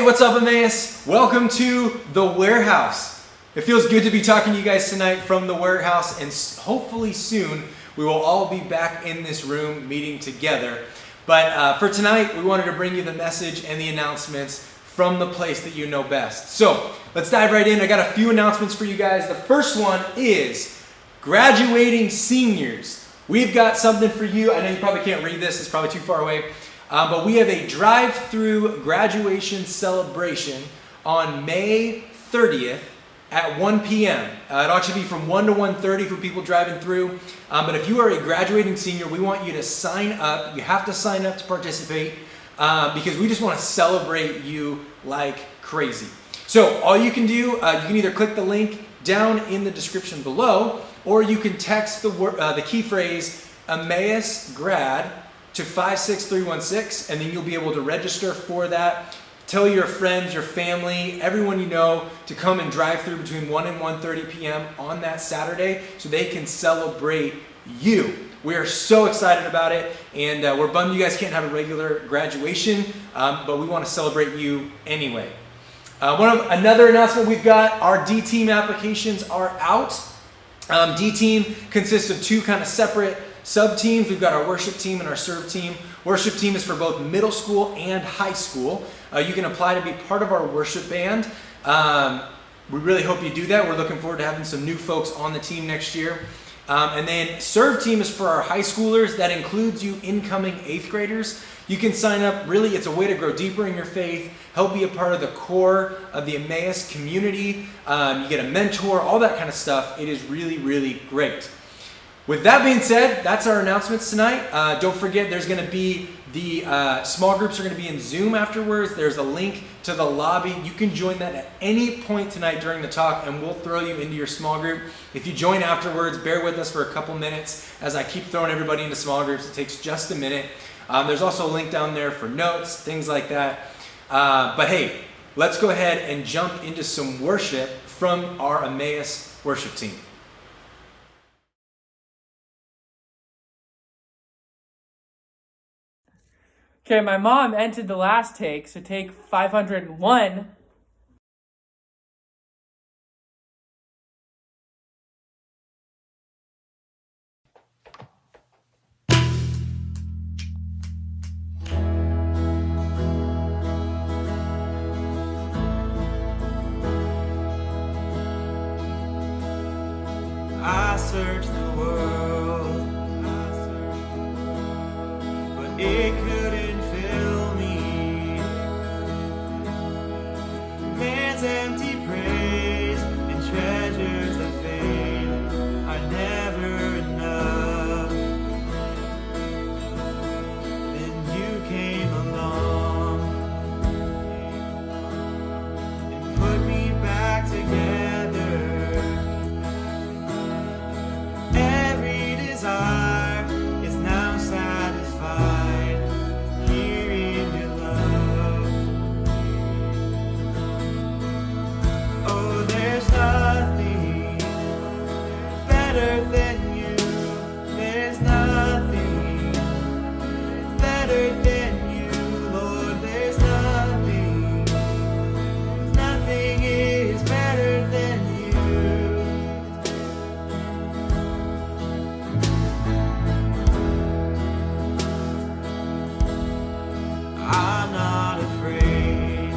Hey, what's up, Emmaus? Welcome to the warehouse. It feels good to be talking to you guys tonight from the warehouse, and hopefully soon we will all be back in this room meeting together. But for tonight, we wanted to bring you the message and the announcements from the place that you know best. So let's dive right in. I got a few announcements for you guys. The first one is graduating seniors. We've got something for you. I know you probably can't read this, it's probably too far away. But we have a drive-through graduation celebration on May 30th at 1 p.m. It'll actually be from 1 to 1:30 for people driving through. But if you are a graduating senior, we want you to sign up. You have to sign up to participate because we just want to celebrate you like crazy. So all you can do, you can either click the link down in the description below, or you can text the key phrase Emmaus grad to 56316, and then you'll be able to register for that. Tell your friends, your family, everyone you know to come and drive through between 1 and 1:30 p.m. on that Saturday so they can celebrate you. We are so excited about it, and we're bummed you guys can't have a regular graduation, but we want to celebrate you anyway. Another announcement we've got, our D-Team applications are out. D-Team consists of two kind of separate sub-teams. We've got our worship team and our serve team. Worship team is for both middle school and high school. You can apply to be part of our worship band. We really hope you do that. We're looking forward to having some new folks on the team next year. And then serve team is for our high schoolers. That includes you incoming 8th graders. You can sign up. Really, it's a way to grow deeper in your faith, help be a part of the core of the Emmaus community. You get a mentor, all that kind of stuff. It is really, really great. With that being said, that's our announcements tonight. Don't forget, there's going to be the small groups are going to be in Zoom afterwards. There's a link to the lobby. You can join that at any point tonight during the talk, and we'll throw you into your small group. If you join afterwards, bear with us for a couple minutes as I keep throwing everybody into small groups. It takes just a minute. There's also a link down there for notes, things like that. But hey, let's go ahead and jump into some worship from our Emmaus worship team. Okay, my mom entered the last take, so take 501. I searched the world, but it couldn't fill me. Man's empty praise and treasures that fade are never enough. Then you came along and put me back together. Desire is now satisfied here in your love. Oh, there's nothing better than you. There's nothing better than you, Lord. There's nothing. Nothing is better than you. I'm not afraid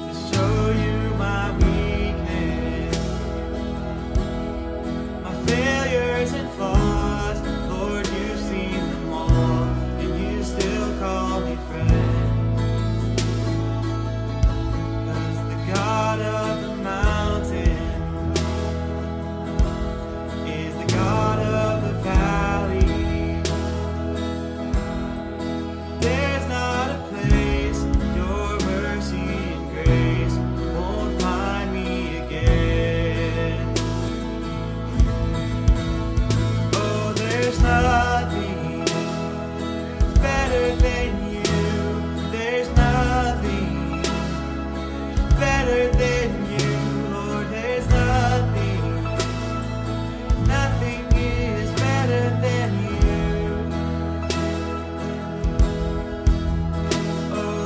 to show you my weakness, my failures and flaws. Lord, you've seen them all, and you still call me friend. 'Cause the God of the mountain is the God of the valley. There's not a place your mercy and grace won't find me again. Oh, there's nothing better than you. There's nothing better than you, Lord. There's nothing. Nothing is better than you. Oh,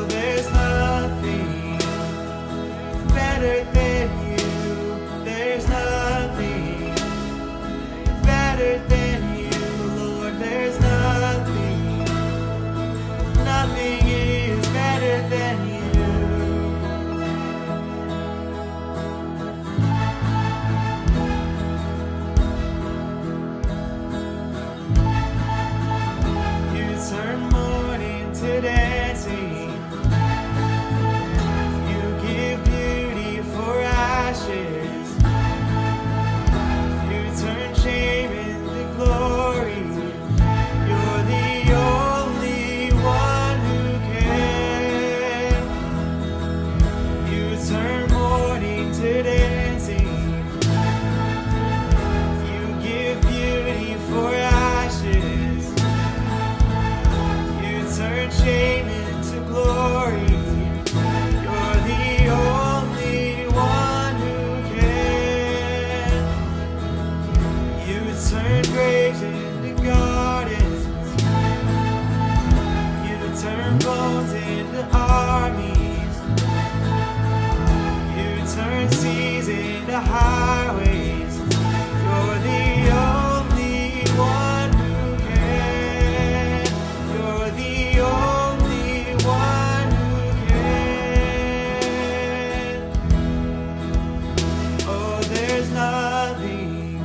turn bones into armies. You turn seas into highways. You're the only one who can. You're the only one who can. Oh, there's nothing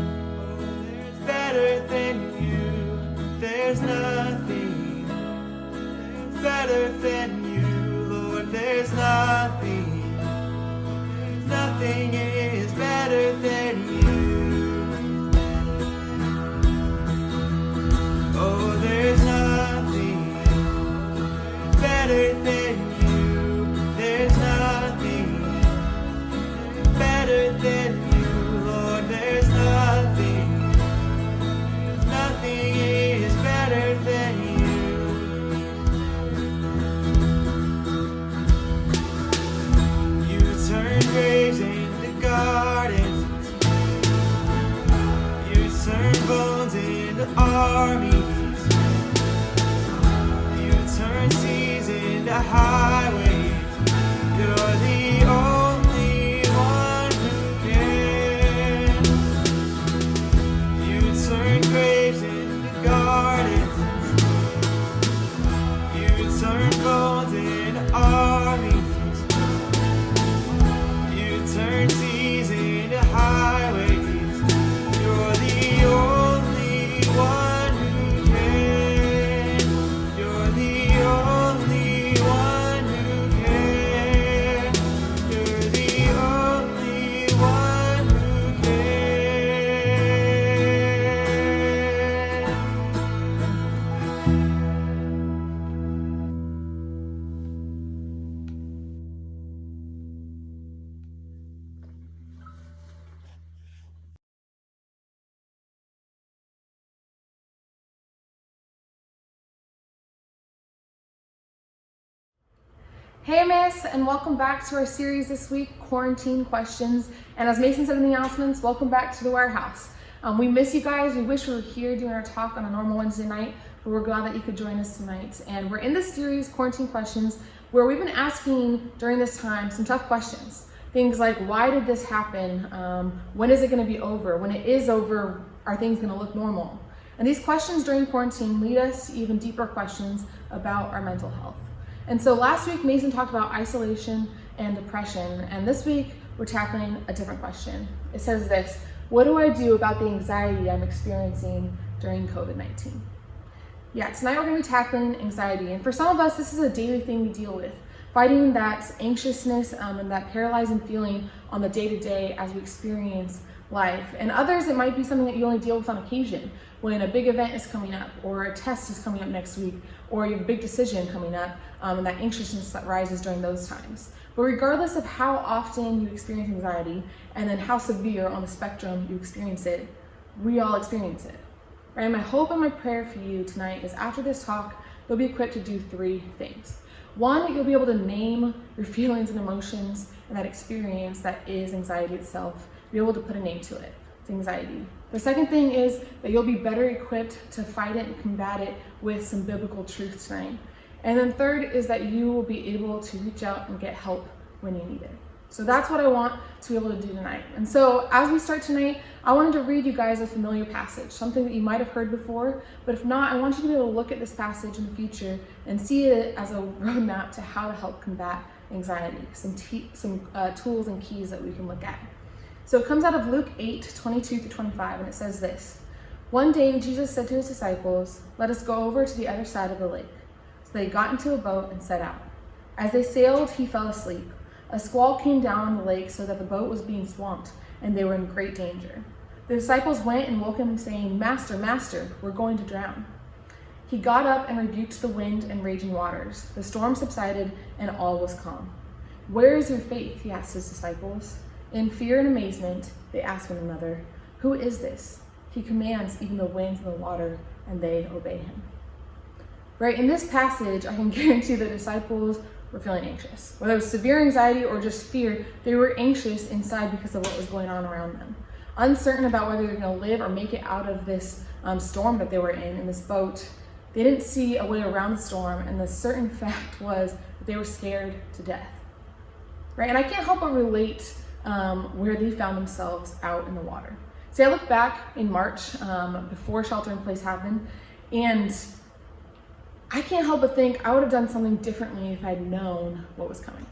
better than you. There's nothing better than you, Lord. There's nothing. Nothing is better than you. Oh, there's nothing better than you. There's nothing better than you, Lord. There's nothing. Nothing is better than you. You turn graves into gardens. You turn bones into armies. You turn seas into highways. You're the only one who can. You turn graves into gardens. You turn bones into armies. You turn seas into highways. You're the only one who can. You're the only one who can. You're the only one who can. Hey Emmaus, and welcome back to our series this week, Quarantine Questions. And as Mason said in the announcements, welcome back to the warehouse. We miss you guys. We wish we were here doing our talk on a normal Wednesday night, but we're glad that you could join us tonight. And we're in this series, Quarantine Questions, where we've been asking during this time some tough questions. Things like, why did this happen? When is it going to be over? When it is over, are things going to look normal? And these questions during quarantine lead us to even deeper questions about our mental health. And so last week, Mason talked about isolation and depression. And this week, we're tackling a different question. It says this: what do I do about the anxiety I'm experiencing during COVID-19? Yeah, tonight we're going to be tackling anxiety. And for some of us, this is a daily thing we deal with, fighting that anxiousness and that paralyzing feeling on the day-to-day as we experience life. And others, it might be something that you only deal with on occasion, when a big event is coming up, or a test is coming up next week, or you have a big decision coming up, and that anxiousness that rises during those times. But regardless of how often you experience anxiety, and then how severe on the spectrum you experience it, we all experience it, right? My hope and my prayer for you tonight is after this talk, you'll be equipped to do three things. One, you'll be able to name your feelings and emotions and that experience that is anxiety itself, be able to put a name to it. It's anxiety. The second thing is that you'll be better equipped to fight it and combat it with some biblical truth tonight. And then third is that you will be able to reach out and get help when you need it. So that's what I want to be able to do tonight. And so as we start tonight, I wanted to read you guys a familiar passage, something that you might have heard before, but if not, I want you to be able to look at this passage in the future and see it as a roadmap to how to help combat anxiety, some tools and keys that we can look at. So it comes out of Luke 8:22-25, and it says this: one day Jesus said to his disciples, "Let us go over to the other side of the lake." So they got into a boat and set out. As they sailed, he fell asleep. A squall came down on the lake so that the boat was being swamped, and they were in great danger. The disciples went and woke him, saying, "Master, Master, we're going to drown." He got up and rebuked the wind and raging waters. The storm subsided, and all was calm. "Where is your faith?" he asked his disciples. In fear and amazement, they asked one another, "Who is this? He commands even the winds and the water, and they obey him." Right, in this passage, I can guarantee the disciples were feeling anxious. Whether it was severe anxiety or just fear, they were anxious inside because of what was going on around them. Uncertain about whether they're going to live or make it out of this storm that they were in this boat. They didn't see a way around the storm, and the certain fact was that they were scared to death, right? And I can't help but relate where they found themselves out in the water. See, I look back in March, before shelter in place happened, and I can't help but think I would have done something differently if I'd known what was coming.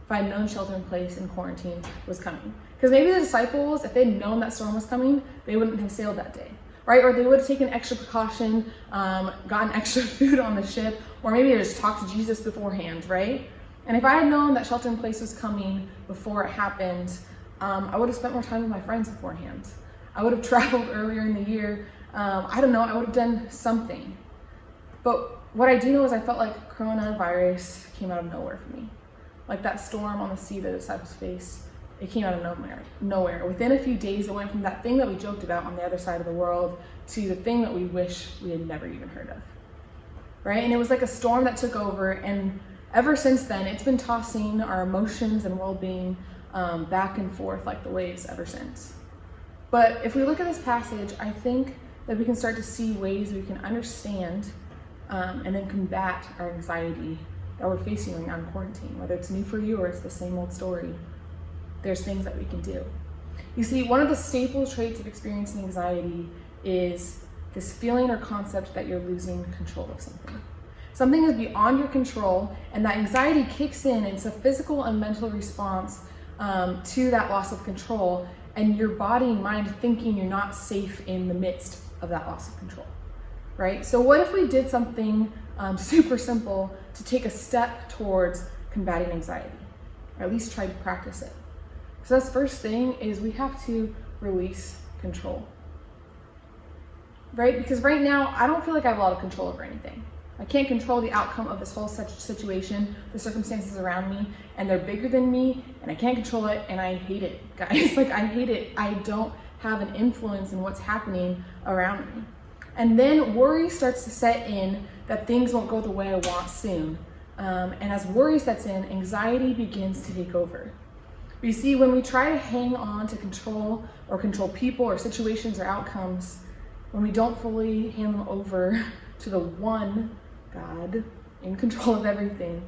If I'd known shelter in place and quarantine was coming. Because maybe the disciples, if they'd known that storm was coming, they wouldn't have sailed that day, right? Or they would have taken extra precaution, gotten extra food on the ship, or maybe they just talked to Jesus beforehand, right? And if I had known that shelter in place was coming before it happened, I would have spent more time with my friends beforehand. I would have traveled earlier in the year. I don't know, I would have done something. But what I do know is I felt like coronavirus came out of nowhere for me. Like that storm on the sea that the disciples faced, it came out of nowhere. Within a few days, it went from that thing that we joked about on the other side of the world to the thing that we wish we had never even heard of, right? And it was like a storm that took over, and ever since then, it's been tossing our emotions and well-being back and forth like the waves ever since. But if we look at this passage, I think that we can start to see ways we can understand and then combat our anxiety that we're facing right now in quarantine, whether it's new for you or it's the same old story. There's things that we can do. You see, one of the staple traits of experiencing anxiety is this feeling or concept that you're losing control of something. Something is beyond your control, and that anxiety kicks in. It's a physical and mental response to that loss of control, and your body and mind thinking you're not safe in the midst of that loss of control, right? So what if we did something super simple to take a step towards combating anxiety, or at least try to practice it? So that's first thing is we have to release control, right? Because right now, I don't feel like I have a lot of control over anything. I can't control the outcome of this whole situation, the circumstances around me, and they're bigger than me, and I can't control it, and I hate it, guys. Like, I hate it. I don't have an influence in what's happening around me. And then worry starts to set in that things won't go the way I want soon. And as worry sets in, anxiety begins to take over. But you see, when we try to hang on to control or control people or situations or outcomes, when we don't fully hand them over to the one God in control of everything,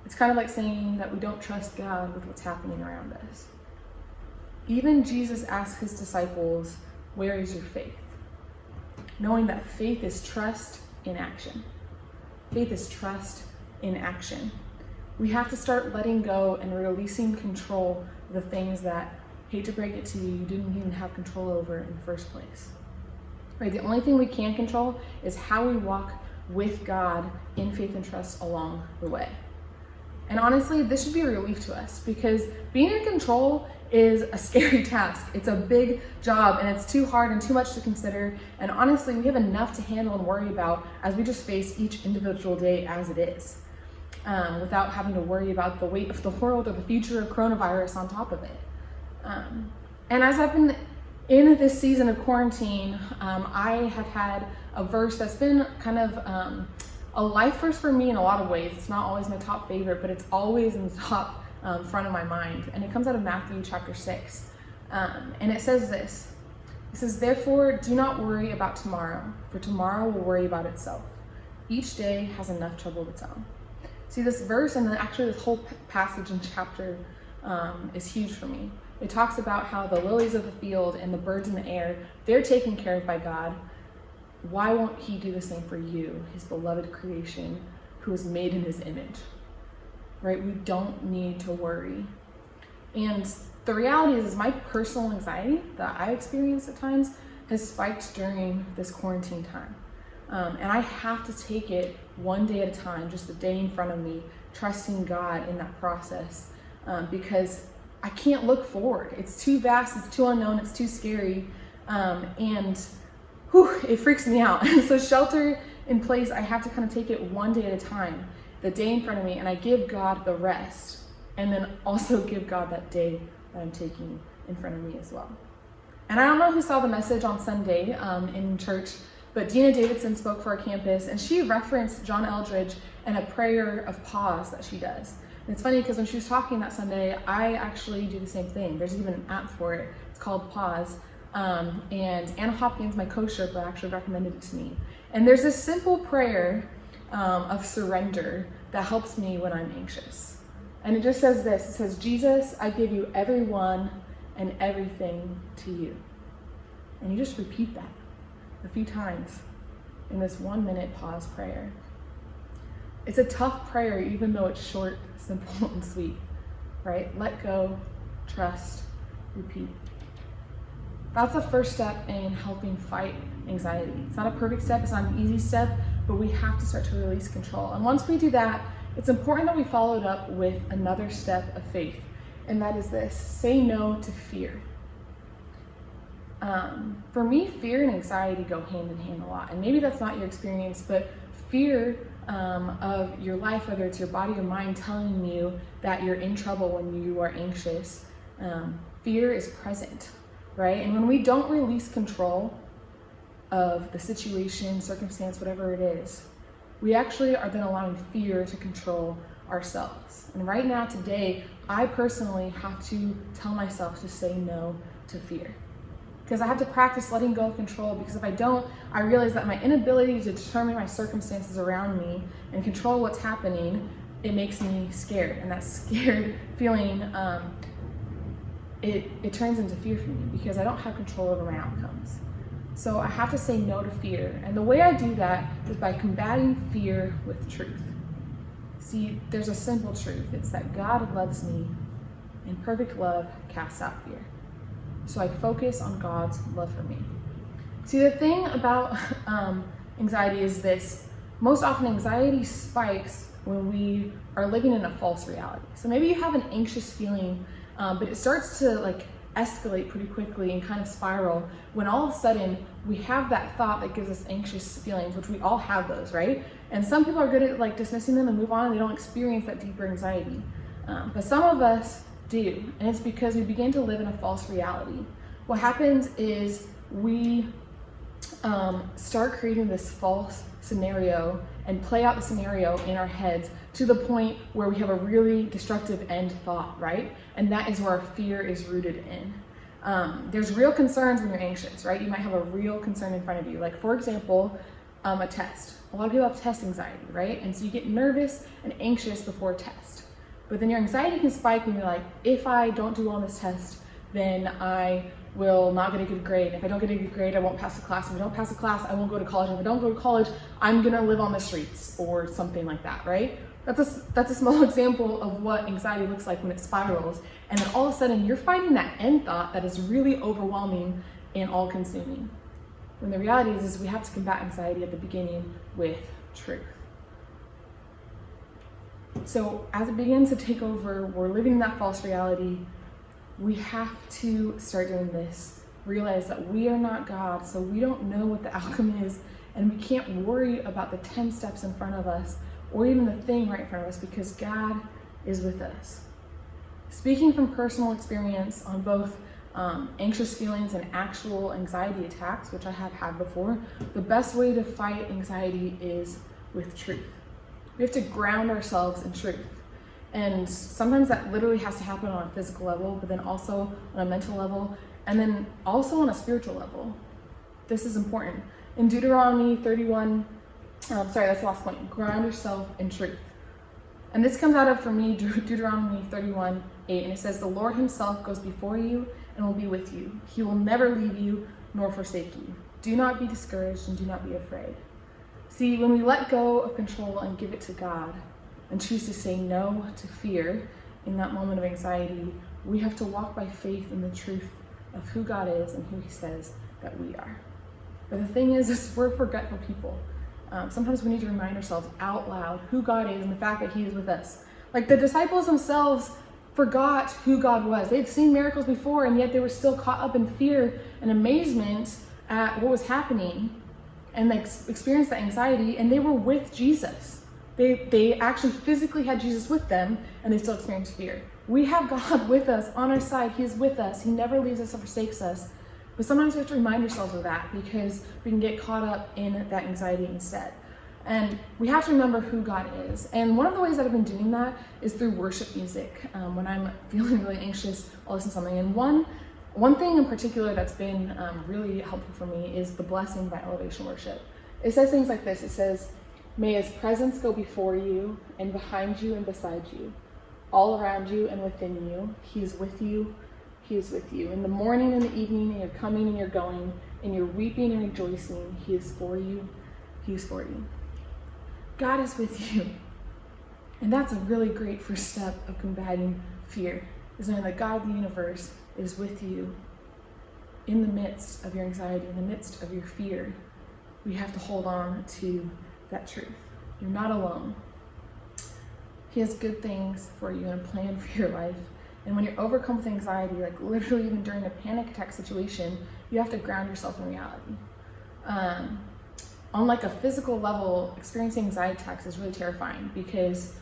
it's kind of like saying that we don't trust God with what's happening around us. Even Jesus asked his disciples, "Where is your faith?" Knowing that faith is trust in action. Faith is trust in action. We have to start letting go and releasing control of the things that, hate to break it to you, you didn't even have control over in the first place. Right? The only thing we can control is how we walk with God in faith and trust along the way. And honestly, this should be a relief to us, because being in control is a scary task. It's a big job, and it's too hard and too much to consider. And honestly, we have enough to handle and worry about as we just face each individual day as it is, without having to worry about the weight of the world or the future of coronavirus on top of it. And as I've been in this season of quarantine, I have had a verse that's been kind of a life verse for me in a lot of ways. It's not always my top favorite, but it's always in the top front of my mind. And it comes out of Matthew chapter 6. And it says this. It says, "Therefore, do not worry about tomorrow, for tomorrow will worry about itself. Each day has enough trouble of its own." See, this verse and then actually this whole passage and chapter is huge for me. It talks about how the lilies of the field and the birds in the air, they're taken care of by God. Why won't he do the same for you, his beloved creation, who is made in his image? Right? We don't need to worry. And the reality is my personal anxiety that I experience at times has spiked during this quarantine time. And I have to take it one day at a time, just a day in front of me, trusting God in that process, because I can't look forward. It's too vast, it's too unknown, it's too scary, and it freaks me out. So shelter in place, I have to kind of take it one day at a time, the day in front of me, and I give God the rest, and then also give God that day that I'm taking in front of me as well. And I don't know who saw the message on Sunday in church, but Dina Davidson spoke for our campus, and she referenced John Eldridge and a prayer of pause that she does. And it's funny because when she was talking that Sunday, I actually do the same thing. There's even an app for it. It's called Pause. And Anna Hopkins, my co-sherpa, actually recommended it to me. And there's this simple prayer of surrender that helps me when I'm anxious. And it just says this, it says, Jesus, I give you everyone and everything to you. And you just repeat that a few times in this 1 minute pause prayer. It's a tough prayer, even though it's short, simple, and sweet, right? Let go, trust, repeat. That's the first step in helping fight anxiety. It's not a perfect step, it's not an easy step, but we have to start to release control. And once we do that, it's important that we follow it up with another step of faith, and that is this: say no to fear. For me, fear and anxiety go hand in hand a lot, and maybe that's not your experience, but fear of your life, whether it's your body or mind telling you that you're in trouble when you are anxious, fear is present, right? And when we don't release control of the situation, circumstance, whatever it is, we actually are then allowing fear to control ourselves. And right now, today, I personally have to tell myself to say no to fear. Because I have to practice letting go of control, because if I don't, I realize that my inability to determine my circumstances around me and control what's happening, it makes me scared. And that scared feeling, it turns into fear for me because I don't have control over my outcomes. So I have to say no to fear. And the way I do that is by combating fear with truth. See, there's a simple truth. It's that God loves me, and perfect love casts out fear. So I focus on God's love for me. See, the thing about anxiety is this: most often anxiety spikes when we are living in a false reality. So maybe you have an anxious feeling, but it starts to escalate pretty quickly and kind of spiral when all of a sudden we have that thought that gives us anxious feelings, which we all have those, right? And some people are good at dismissing them and move on, and they don't experience that deeper anxiety. But some of us do, and it's because we begin to live in a false reality. What happens is we start creating this false scenario and play out the scenario in our heads to the point where we have a really destructive end thought, right? And that is where our fear is rooted in. There's real concerns when you're anxious, right? You might have a real concern in front of you. Like, for example, a test. A lot of people have test anxiety, right? And so you get nervous and anxious before a test. But then your anxiety can spike when you're like, if I don't do well on this test, then I will not get a good grade. If I don't get a good grade, I won't pass the class. If I don't pass the class, I won't go to college. If I don't go to college, I'm gonna live on the streets or something like that, right? That's a small example of what anxiety looks like when it spirals. And then all of a sudden you're finding that end thought that is really overwhelming and all consuming. When the reality is we have to combat anxiety at the beginning with truth. So as it begins to take over, we're living in that false reality. We have to start doing this. Realize that we are not God, so we don't know what the outcome is, and we can't worry about the 10 steps in front of us or even the thing right in front of us, because God is with us. Speaking from personal experience on both anxious feelings and actual anxiety attacks, which I have had before, the best way to fight anxiety is with truth. We have to ground ourselves in truth. And sometimes that literally has to happen on a physical level, but then also on a mental level, and then also on a spiritual level. This is important. In Deuteronomy 31, that's the last point, ground yourself in truth. And this comes out of, for me, Deuteronomy 31:8, and it says, the Lord himself goes before you and will be with you. He will never leave you nor forsake you. Do not be discouraged and do not be afraid. See, when we let go of control and give it to God and choose to say no to fear in that moment of anxiety, we have to walk by faith in the truth of who God is and who he says that we are. But the thing is we're forgetful people. Sometimes we need to remind ourselves out loud who God is and the fact that he is with us. Like the disciples themselves forgot who God was. They'd seen miracles before, and yet they were still caught up in fear and amazement at what was happening, and they experienced that anxiety, and they were with Jesus. They actually physically had Jesus with them, and they still experienced fear. We have God with us, on our side. He is with us. He never leaves us or forsakes us. But sometimes we have to remind ourselves of that, because we can get caught up in that anxiety instead. And we have to remember who God is. And one of the ways that I've been doing that is through worship music. When I'm feeling really anxious, I'll listen to something. And one thing in particular that's been really helpful for me is The Blessing by Elevation Worship. It says things like this. It says, may his presence go before you and behind you and beside you, all around you and within you. He is with you. He is with you. In the morning and the evening, and you're coming and you're going, and you're weeping and rejoicing. He is for you. He is for you. God is with you. And that's a really great first step of combating fear, is knowing that God of the universe is with you in the midst of your anxiety, in the midst of your fear. We have to hold on to that truth. You're not alone. He has good things for you and a plan for your life. And when you're overcome with anxiety, like literally even during a panic attack situation, you have to ground yourself in reality. On like a physical level, experiencing anxiety attacks is really terrifying because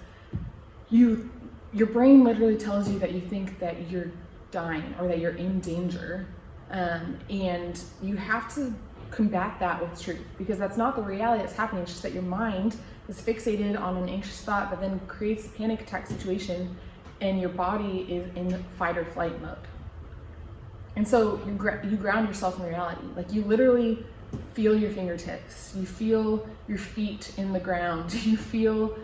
your brain literally tells you that you think that you're dying or that you're in danger. And you have to combat that with truth, because that's not the reality that's happening. It's just that your mind is fixated on an anxious thought that then creates a panic attack situation, and your body is in fight or flight mode. And so you ground yourself in reality. Like you literally feel your fingertips, you feel your feet in the ground, you feel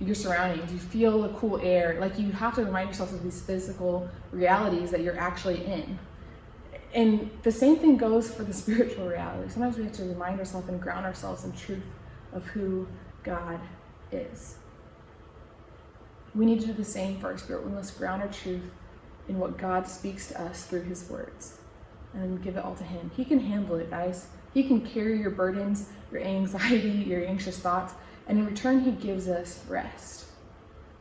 your surroundings, you feel the cool air. Like you have to remind yourself of these physical realities that you're actually in. And the same thing goes for the spiritual reality. Sometimes we have to remind ourselves and ground ourselves in truth of who God is. We need to do the same for our spirit. We must ground our truth in what God speaks to us through his words and give it all to him. He can handle it, guys. He can carry your burdens, your anxiety, your anxious thoughts, and in return, he gives us rest.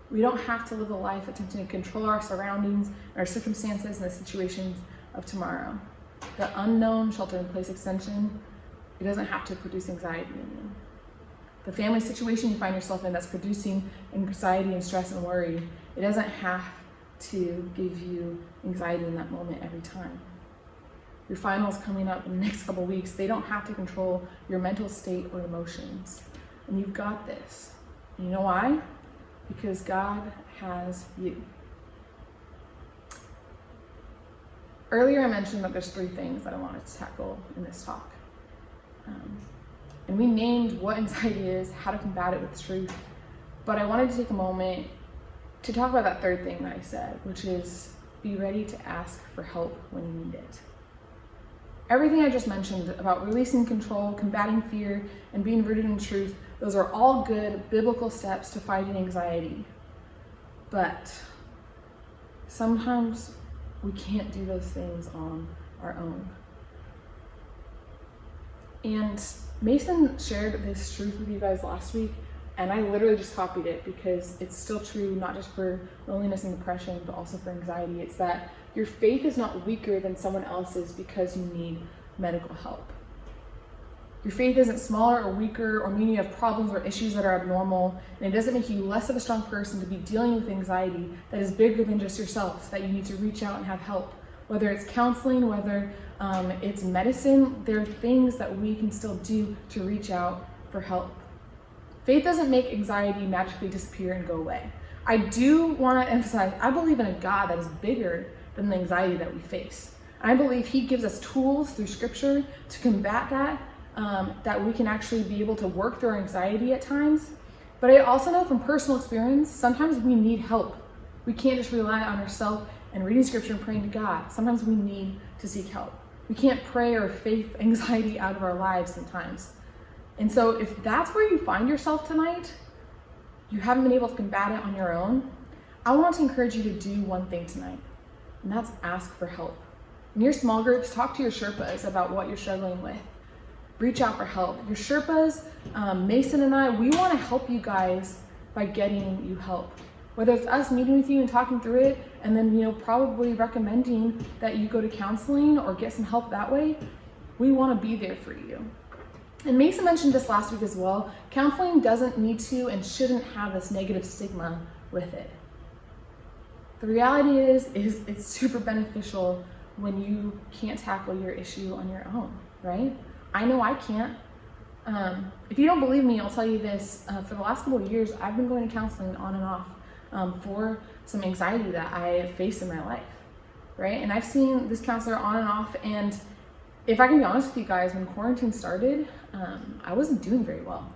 We don't have to live a life attempting to control our surroundings, our circumstances, and the situations of tomorrow. The unknown shelter-in-place extension, it doesn't have to produce anxiety in you. The family situation you find yourself in that's producing anxiety and stress and worry, it doesn't have to give you anxiety in that moment every time. Your finals coming up in the next couple weeks, they don't have to control your mental state or emotions. And you've got this. And you know why? Because God has you. Earlier I mentioned that there's 3 things that I wanted to tackle in this talk. And we named what anxiety is, how to combat it with truth. But I wanted to take a moment to talk about that 3rd thing that I said, which is be ready to ask for help when you need it. Everything I just mentioned about releasing control, combating fear, and being rooted in truth, those are all good biblical steps to fighting anxiety. But sometimes we can't do those things on our own. And Mason shared this truth with you guys last week, and I literally just copied it because it's still true, not just for loneliness and depression, but also for anxiety. It's that your faith is not weaker than someone else's because you need medical help. Your faith isn't smaller or weaker or meaning you have problems or issues that are abnormal, and it doesn't make you less of a strong person to be dealing with anxiety that is bigger than just yourself, that you need to reach out and have help. Whether it's counseling, whether it's medicine, there are things that we can still do to reach out for help. Faith doesn't make anxiety magically disappear and go away. I do want to emphasize, I believe in a God that is bigger than the anxiety that we face. I believe he gives us tools through scripture to combat that, that we can actually be able to work through our anxiety at times. But I also know from personal experience, sometimes we need help. We can't just rely on ourselves and reading scripture and praying to God. Sometimes we need to seek help. We can't pray our faith anxiety out of our lives sometimes. And so if that's where you find yourself tonight, you haven't been able to combat it on your own, I want to encourage you to do one thing tonight, and that's ask for help. In your small groups, talk to your Sherpas about what you're struggling with. Reach out for help. Your Sherpas, Mason and I, we want to help you guys by getting you help. Whether it's us meeting with you and talking through it, and then probably recommending that you go to counseling or get some help that way, we want to be there for you. And Mason mentioned this last week as well. Counseling doesn't need to and shouldn't have this negative stigma with it. The reality is it's super beneficial when you can't tackle your issue on your own, right? I know I can't. If you don't believe me, I'll tell you this. For the last couple of years, I've been going to counseling on and off for some anxiety that I face in my life, right? And I've seen this counselor on and off, and if I can be honest with you guys, when quarantine started, I wasn't doing very well.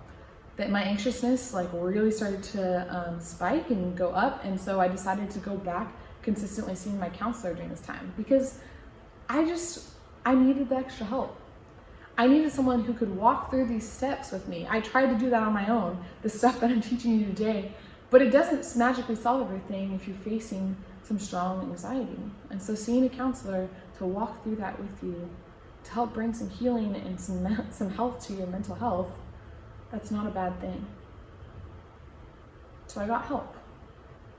That my anxiousness like really started to spike and go up, and so I decided to go back consistently seeing my counselor during this time because I needed the extra help. I needed someone who could walk through these steps with me. I tried to do that on my own, the stuff that I'm teaching you today, but it doesn't magically solve everything if you're facing some strong anxiety. And so seeing a counselor to walk through that with you, to help bring some healing and some health to your mental health, that's not a bad thing. So I got help.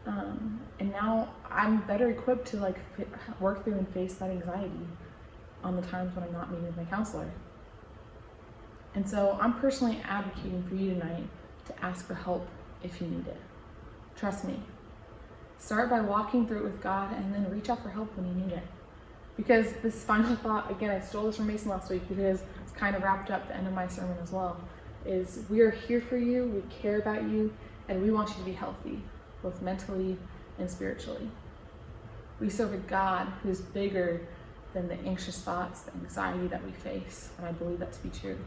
And now I'm better equipped to like work through and face that anxiety on the times when I'm not meeting with my counselor. And so I'm personally advocating for you tonight to ask for help if you need it. Trust me. Start by walking through it with God and then reach out for help when you need it. Because this final thought, again, I stole this from Mason last week because it's kind of wrapped up the end of my sermon as well, is we are here for you, we care about you, and we want you to be healthy, both mentally and spiritually. We serve a God who's bigger than the anxious thoughts, the anxiety that we face, and I believe that to be true.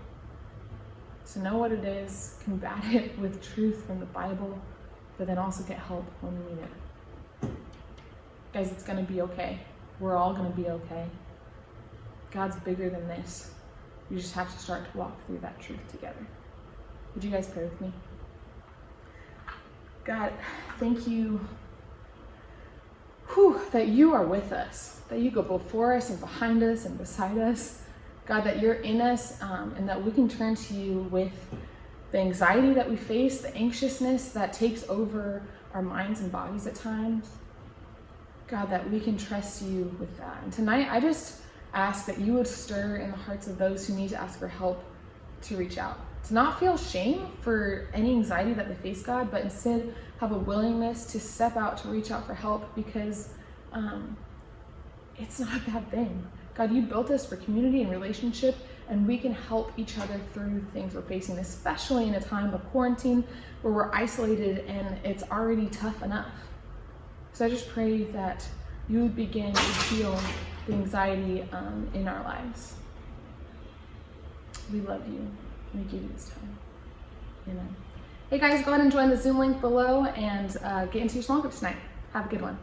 So know what it is, combat it with truth from the Bible, but then also get help when you need it. Guys, it's gonna be okay. We're all gonna be okay. God's bigger than this. You just have to start to walk through that truth together. Would you guys pray with me? God, thank you that you are with us, that you go before us and behind us and beside us. God, that you're in us and that we can turn to you with the anxiety that we face, the anxiousness that takes over our minds and bodies at times. God, that we can trust you with that. And tonight, I just ask that you would stir in the hearts of those who need to ask for help to reach out. To not feel shame for any anxiety that they face, God, but instead have a willingness to step out, to reach out for help because it's not a bad thing. God, you built us for community and relationship, and we can help each other through things we're facing, especially in a time of quarantine where we're isolated and it's already tough enough. So I just pray that you would begin to heal the anxiety in our lives. We love you. We give you this time. Amen. Hey guys, go ahead and join the Zoom link below and get into your small group tonight. Have a good one.